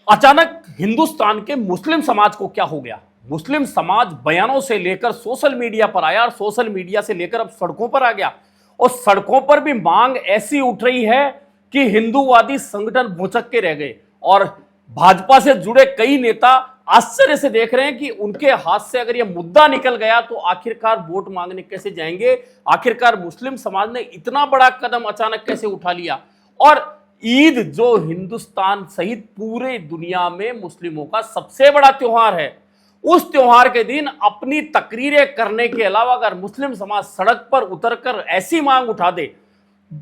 अचानक हिंदुस्तान के मुस्लिम समाज को क्या हो गया। मुस्लिम समाज बयानों से लेकर सोशल मीडिया पर आया और सोशल मीडिया से लेकर अब सड़कों पर आ गया और सड़कों पर भी मांग ऐसी उठ रही है कि हिंदूवादी संगठन भुचक के रह गए और भाजपा से जुड़े कई नेता आश्चर्य से देख रहे हैं कि उनके हाथ से अगर यह मुद्दा निकल गया तो आखिरकार वोट मांगने कैसे जाएंगे। आखिरकार मुस्लिम समाज ने इतना बड़ा कदम अचानक कैसे उठा लिया। और ईद जो हिंदुस्तान सहित पूरे दुनिया में मुस्लिमों का सबसे बड़ा त्योहार है, उस त्योहार के दिन अपनी तकरीरें करने के अलावा अगर मुस्लिम समाज सड़क पर उतरकर ऐसी मांग उठा दे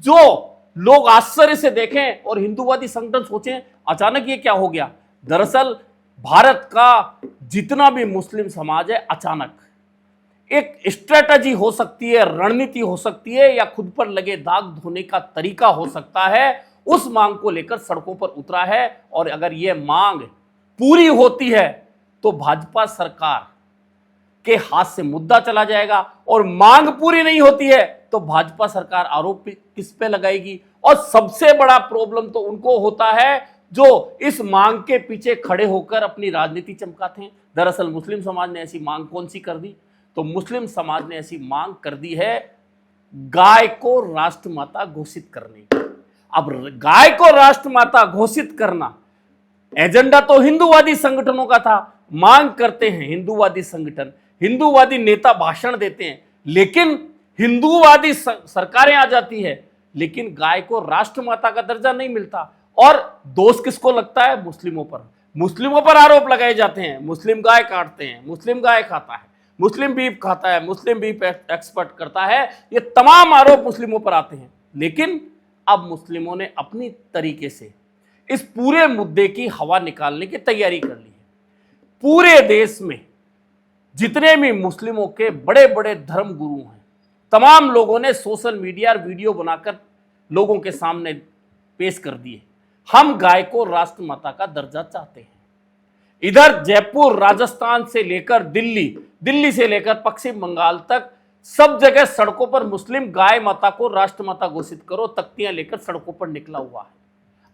जो लोग आश्चर्य से देखें और हिंदूवादी संगठन सोचें अचानक ये क्या हो गया। दरअसल भारत का जितना भी मुस्लिम समाज है अचानक एक स्ट्रेटजी हो सकती है, रणनीति हो सकती है या खुद पर लगे दाग धोने का तरीका हो सकता है, उस मांग को लेकर सड़कों पर उतरा है। और अगर यह मांग पूरी होती है तो भाजपा सरकार के हाथ से मुद्दा चला जाएगा और मांग पूरी नहीं होती है तो भाजपा सरकार आरोप किस पे लगाएगी। और सबसे बड़ा प्रॉब्लम तो उनको होता है जो इस मांग के पीछे खड़े होकर अपनी राजनीति चमकाते हैं। दरअसल मुस्लिम समाज ने ऐसी मांग कौन सी कर दी, तो मुस्लिम समाज ने ऐसी मांग कर दी है गाय को राष्ट्रमाता घोषित करने की। अब गाय को राष्ट्रमाता घोषित करना एजेंडा तो हिंदूवादी संगठनों का था। मांग करते हैं हिंदूवादी संगठन, हिंदूवादी नेता भाषण देते हैं, लेकिन हिंदूवादी सरकारें आ जाती है लेकिन गाय को राष्ट्रमाता का दर्जा नहीं मिलता। और दोष किसको लगता है? मुस्लिमों पर। मुस्लिमों पर आरोप लगाए जाते हैं, मुस्लिम गाय काटते हैं, मुस्लिम गाय खाता है, मुस्लिम बीफ खाता है, मुस्लिम बीफ एक्सपोर्ट करता है, ये तमाम आरोप मुस्लिमों पर आते हैं। लेकिन अब मुस्लिमों ने अपनी तरीके से इस पूरे मुद्दे की हवा निकालने की तैयारी कर ली है। पूरे देश में जितने भी मुस्लिमों के बड़े बड़े धर्म गुरु हैं, तमाम लोगों ने सोशल मीडिया और वीडियो बनाकर लोगों के सामने पेश कर दिए, हम गाय को राष्ट्रमाता का दर्जा चाहते हैं। इधर जयपुर, राजस्थान से लेकर दिल्ली से लेकर पश्चिम बंगाल तक सब जगह सड़कों पर मुस्लिम गाय माता को राष्ट्रमाता घोषित करो तख्तियां लेकर सड़कों पर निकला हुआ है।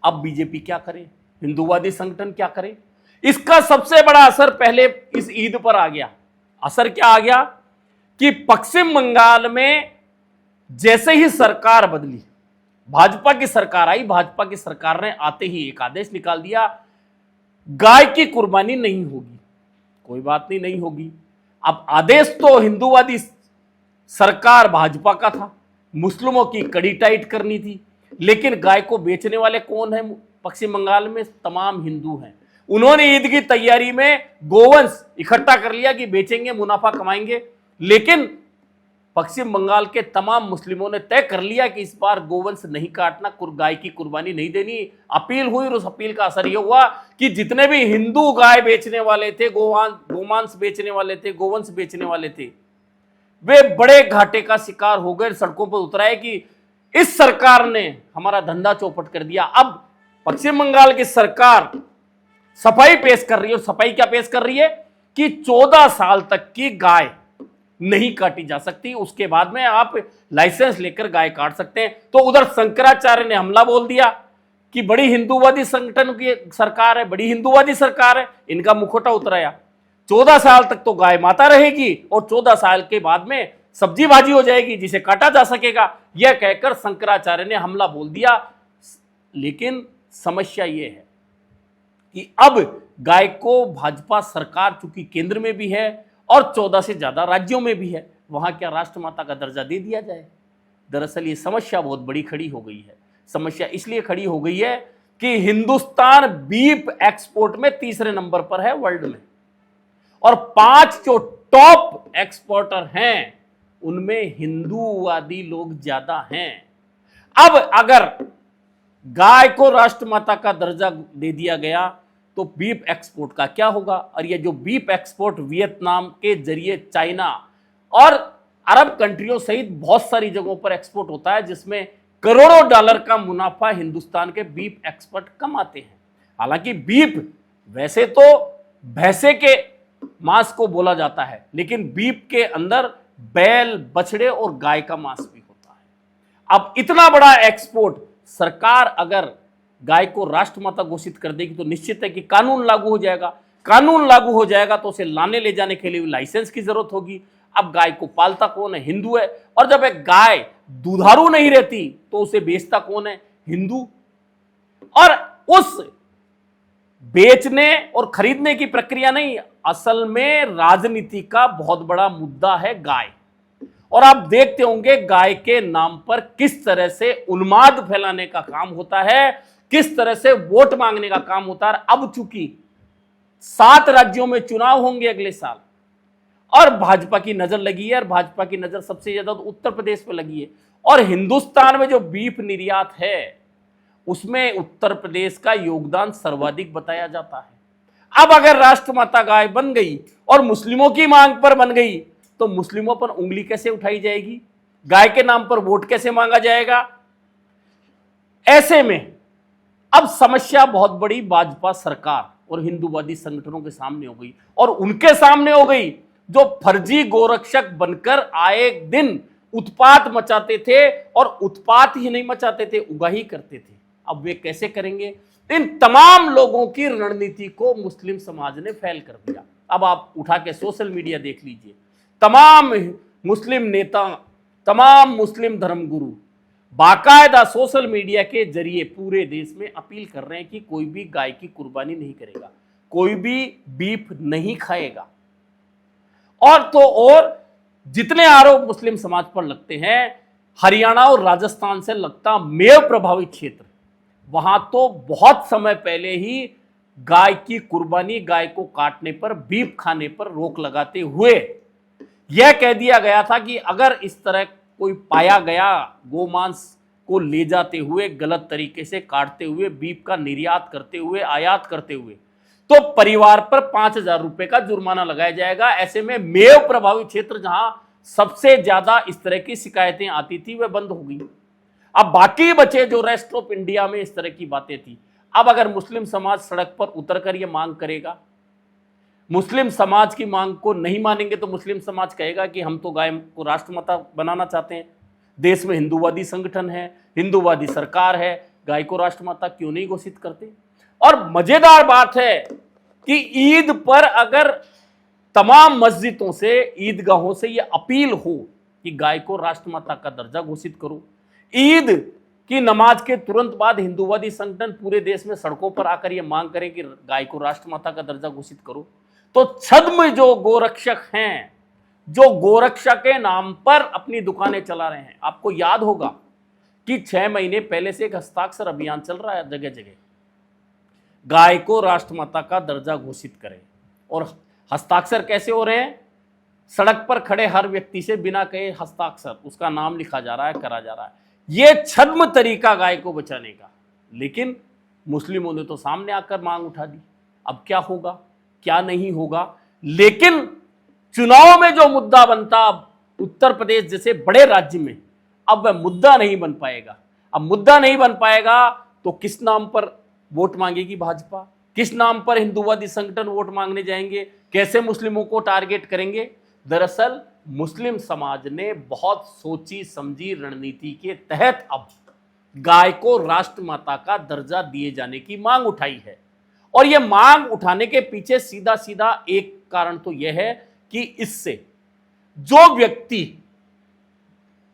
अब बीजेपी क्या करे, हिंदूवादी संगठन क्या करे? इसका सबसे बड़ा असर पहले इस ईद पर आ गया। असर क्या आ गया कि पश्चिम बंगाल में जैसे ही सरकार बदली, भाजपा की सरकार आई, भाजपा की सरकार ने आते ही एक आदेश निकाल दिया, गाय की कुर्बानी नहीं होगी। कोई बात नहीं, नहीं होगी। अब आदेश तो हिंदूवादी सरकार भाजपा का था, मुस्लिमों की कड़ी टाइट करनी थी, लेकिन गाय को बेचने वाले कौन है पश्चिम बंगाल में? तमाम हिंदू हैं। उन्होंने ईद की तैयारी में गोवंश इकट्ठा कर लिया कि बेचेंगे, मुनाफा कमाएंगे। लेकिन पश्चिम बंगाल के तमाम मुस्लिमों ने तय कर लिया कि इस बार गोवंश नहीं काटना, गाय की कुर्बानी नहीं देनी। अपील हुई और उस अपील का असर यह हुआ कि जितने भी हिंदू गाय बेचने वाले थे, गोमांस बेचने वाले थे, गोवंश बेचने वाले थे, वे बड़े घाटे का शिकार हो गए। सड़कों पर उतराए कि इस सरकार ने हमारा धंधा चौपट कर दिया। अब पश्चिम बंगाल की सरकार सफाई पेश कर रही है और सफाई क्या पेश कर रही है कि 14 साल तक की गाय नहीं काटी जा सकती, उसके बाद में आप लाइसेंस लेकर गाय काट सकते हैं। तो उधर शंकराचार्य ने हमला बोल दिया कि बड़ी हिंदूवादी संगठन की सरकार है, बड़ी हिंदूवादी सरकार है, इनका मुखौटा उतराया। 14 साल तक तो गाय माता रहेगी और 14 साल के बाद में सब्जी भाजी हो जाएगी जिसे काटा जा सकेगा, यह कहकर शंकराचार्य ने हमला बोल दिया। लेकिन समस्या यह है कि अब गाय को भाजपा सरकार चूंकि केंद्र में भी है और 14 से ज्यादा राज्यों में भी है, वहां क्या राष्ट्रमाता का दर्जा दे दिया जाए? दरअसल ये समस्या बहुत बड़ी खड़ी हो गई है। समस्या इसलिए खड़ी हो गई है कि हिंदुस्तान बीफ एक्सपोर्ट में तीसरे नंबर पर है वर्ल्ड में, और 5 जो टॉप एक्सपोर्टर हैं उनमें हिंदूवादी लोग ज्यादा हैं। अब अगर गाय को राष्ट्रमाता का दर्जा दे दिया गया तो बीफ एक्सपोर्ट का क्या होगा? और ये जो बीफ एक्सपोर्ट वियतनाम के जरिए चाइना और अरब कंट्रियों सहित बहुत सारी जगहों पर एक्सपोर्ट होता है, जिसमें करोड़ों डॉलर का मुनाफा हिंदुस्तान के बीफ एक्सपर्ट कमाते हैं। हालांकि बीफ वैसे तो भैंसे के मांस को बोला जाता है, लेकिन बीफ के अंदर बैल, बछड़े और गाय का मांस भी होता है। अब इतना बड़ा एक्सपोर्ट सरकार अगर गाय को राष्ट्रमाता घोषित कर देगी तो निश्चित है कि कानून लागू हो जाएगा। कानून लागू हो जाएगा तो उसे लाने ले जाने के लिए लाइसेंस की जरूरत होगी। अब गाय को पालता कौन है? हिंदू है। और जब एक गाय दुधारू नहीं रहती तो उसे बेचता कौन है? हिंदू। और उस बेचने और खरीदने की प्रक्रिया नहीं, असल में राजनीति का बहुत बड़ा मुद्दा है गाय। और आप देखते होंगे गाय के नाम पर किस तरह से उन्माद फैलाने का काम होता है, किस तरह से वोट मांगने का काम होता है। अब चूंकि 7 राज्यों में चुनाव होंगे अगले साल और भाजपा की नजर लगी है, और भाजपा की नजर सबसे ज्यादा उत्तर प्रदेश पर लगी है, और हिंदुस्तान में जो बीफ निर्यात है उसमें उत्तर प्रदेश का योगदान सर्वाधिक बताया जाता है। अब अगर राष्ट्रमाता गाय बन गई और मुस्लिमों की मांग पर बन गई तो मुस्लिमों पर उंगली कैसे उठाई जाएगी? गाय के नाम पर वोट कैसे मांगा जाएगा? ऐसे में अब समस्या बहुत बड़ी भाजपा सरकार और हिंदूवादी संगठनों के सामने हो गई, और उनके सामने हो गई जो फर्जी गोरक्षक बनकर आए दिन उत्पात मचाते थे, और उत्पात ही नहीं मचाते थे, उगाही करते थे। अब वे कैसे करेंगे? इन तमाम लोगों की रणनीति को मुस्लिम समाज ने फेल कर दिया। अब आप उठा के सोशल मीडिया देख लीजिए, तमाम मुस्लिम नेता, तमाम मुस्लिम धर्मगुरु बाकायदा सोशल मीडिया के जरिए पूरे देश में अपील कर रहे हैं कि कोई भी गाय की कुर्बानी नहीं करेगा, कोई भी बीफ नहीं खाएगा। और तो और जितने आरोप मुस्लिम समाज पर लगते हैं, हरियाणा और राजस्थान से लगता मेव प्रभावित क्षेत्र, वहां तो बहुत समय पहले ही गाय की कुर्बानी, गाय को काटने पर, बीफ खाने पर रोक लगाते हुए यह कह दिया गया था कि अगर इस तरह कोई पाया गया गोमांस को ले जाते हुए, गलत तरीके से काटते हुए, बीफ का निर्यात करते हुए, आयात करते हुए, तो परिवार पर 5,000 रुपए का जुर्माना लगाया जाएगा। ऐसे में मेव प्रभावित क्षेत्र जहां सबसे ज्यादा इस तरह की शिकायतें आती थी वह बंद हो गई। अब बाकी बचे जो रेस्ट ऑफ इंडिया में इस तरह की बातें थी, अब अगर मुस्लिम समाज सड़क पर उतरकर यह मांग करेगा, मुस्लिम समाज की मांग को नहीं मानेंगे तो मुस्लिम समाज कहेगा कि हम तो गाय को राष्ट्रमाता बनाना चाहते हैं, देश में हिंदूवादी संगठन है, हिंदूवादी सरकार है, गाय को राष्ट्रमाता क्यों नहीं घोषित करते। और मजेदार बात है कि ईद पर अगर तमाम मस्जिदों से, ईदगाहों से यह अपील हो कि गाय को राष्ट्रमाता का दर्जा घोषित करो, ईद की नमाज के तुरंत बाद हिंदूवादी संगठन पूरे देश में सड़कों पर आकर यह मांग करें कि गाय को राष्ट्रमाता का दर्जा घोषित करो, तो छद्म जो गोरक्षक हैं, जो गोरक्षा के नाम पर अपनी दुकानें चला रहे हैं, आपको याद होगा कि 6 महीने पहले से एक हस्ताक्षर अभियान चल रहा है जगह जगह, गाय को राष्ट्रमाता का दर्जा घोषित करें। और हस्ताक्षर कैसे हो रहे हैं? सड़क पर खड़े हर व्यक्ति से बिना कहे हस्ताक्षर, उसका नाम लिखा जा रहा है, करा जा रहा है। यह छद्म तरीका गाय को बचाने का। लेकिन मुस्लिमों ने तो सामने आकर मांग उठा दी। अब क्या होगा, क्या नहीं होगा। लेकिन चुनाव में जो मुद्दा बनता उत्तर प्रदेश जैसे बड़े राज्य में, अब वह मुद्दा नहीं बन पाएगा। अब मुद्दा नहीं बन पाएगा तो किस नाम पर वोट मांगेगी भाजपा, किस नाम पर हिंदूवादी संगठन वोट मांगने जाएंगे, कैसे मुस्लिमों को टारगेट करेंगे। दरअसल मुस्लिम समाज ने बहुत सोची समझी रणनीति के तहत अब गाय को राष्ट्रमाता का दर्जा दिए जाने की मांग उठाई है। और यह मांग उठाने के पीछे सीधा सीधा एक कारण तो यह है कि इससे जो व्यक्ति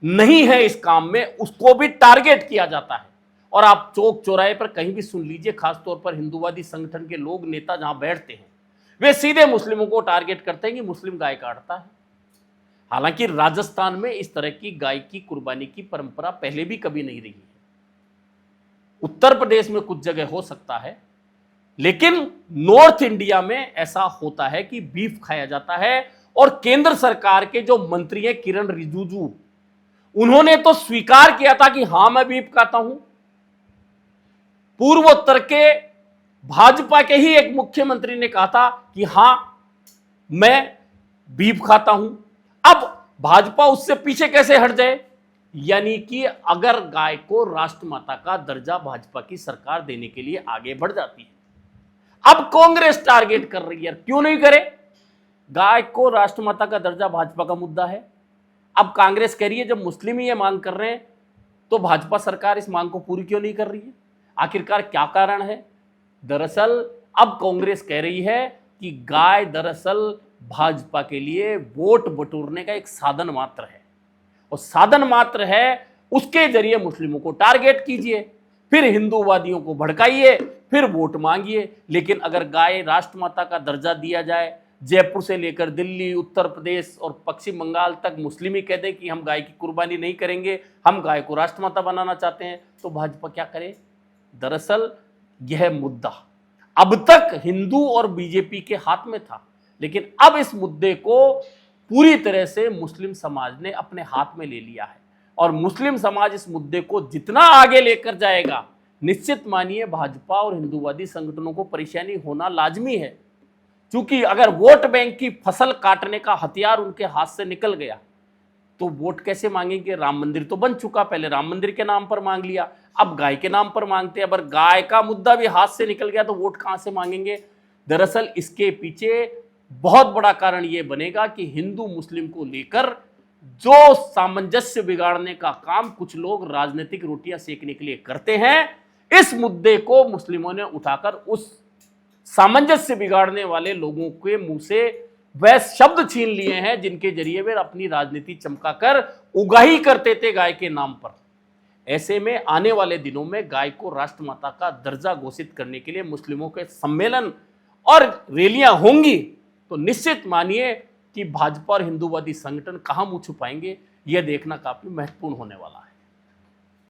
नहीं है इस काम में उसको भी टारगेट किया जाता है। और आप चौक चौराहे पर कहीं भी सुन लीजिए, खासतौर पर हिंदूवादी संगठन के लोग, नेता जहां बैठते हैं, वे सीधे मुस्लिमों को टारगेट करते हैं कि मुस्लिम गाय काटता है। हालांकि राजस्थान में इस तरह की गाय की कुर्बानी की परंपरा पहले भी कभी नहीं रही है। उत्तर प्रदेश में कुछ जगह हो सकता है, लेकिन नॉर्थ इंडिया में ऐसा होता है कि बीफ खाया जाता है। और केंद्र सरकार के जो मंत्री हैं किरण रिजिजू, उन्होंने तो स्वीकार किया था कि हां मैं बीफ खाता हूं। पूर्वोत्तर के भाजपा के ही एक मुख्यमंत्री ने कहा था कि हां मैं बीफ खाता हूं। अब भाजपा उससे पीछे कैसे हट जाए? यानी कि अगर गाय को राष्ट्रमाता का दर्जा भाजपा की सरकार देने के लिए आगे बढ़ जाती है, अब कांग्रेस टारगेट कर रही है, क्यों नहीं करे? गाय को राष्ट्रमाता का दर्जा भाजपा का मुद्दा है। अब कांग्रेस कह रही है जब मुस्लिम ही ये मांग कर रहे हैं तो भाजपा सरकार इस मांग को पूरी क्यों नहीं कर रही है? आखिरकार क्या कारण है? दरअसल अब कांग्रेस कह रही है कि गाय दरअसल भाजपा के लिए वोट बटोरने का एक साधन मात्र है, और साधन मात्र है, उसके जरिए मुस्लिमों को टारगेट कीजिए, फिर हिंदूवादियों को भड़काइए, फिर वोट मांगिए। लेकिन अगर गाय राष्ट्रमाता का दर्जा दिया जाए, जयपुर से लेकर दिल्ली, उत्तर प्रदेश और पश्चिम बंगाल तक मुस्लिम ही कह दें कि हम गाय की कुर्बानी नहीं करेंगे, हम गाय को राष्ट्रमाता बनाना चाहते हैं, तो भाजपा क्या करे? दरअसल यह मुद्दा अब तक हिंदू और बीजेपी के हाथ में था, लेकिन अब इस मुद्दे को पूरी तरह से मुस्लिम समाज ने अपने हाथ में ले लिया है, और मुस्लिम समाज इस मुद्दे को जितना आगे लेकर जाएगा, निश्चित मानिए भाजपा और हिंदूवादी संगठनों को परेशानी होना लाजमी है। क्योंकि अगर वोट बैंक की फसल काटने का हथियार उनके हाथ से निकल गया तो वोट कैसे मांगेंगे? राम मंदिर तो बन चुका, पहले राम मंदिर के नाम पर मांग लिया, अब गाय के नाम पर मांगते हैं। अगर गाय का मुद्दा भी हाथ से निकल गया तो वोट कहां से मांगेंगे? दरअसल इसके पीछे बहुत बड़ा कारण यह बनेगा कि हिंदू मुस्लिम को लेकर जो सामंजस्य बिगाड़ने का काम कुछ लोग राजनीतिक रोटियां सेकने के लिए करते हैं, इस मुद्दे को मुस्लिमों ने उठाकर उस सामंजस्य बिगाड़ने वाले लोगों के मुंह से वह शब्द छीन लिए हैं जिनके जरिए वे अपनी राजनीति चमकाकर उगाही करते थे गाय के नाम पर। ऐसे में आने वाले दिनों में गाय को राष्ट्रमाता का दर्जा घोषित करने के लिए मुस्लिमों के सम्मेलन और रैलियां होंगी, तो निश्चित मानिए कि भाजपा और हिंदूवादी संगठन कहां मुंह छुपाएंगे, यह देखना काफी महत्वपूर्ण होने वाला है।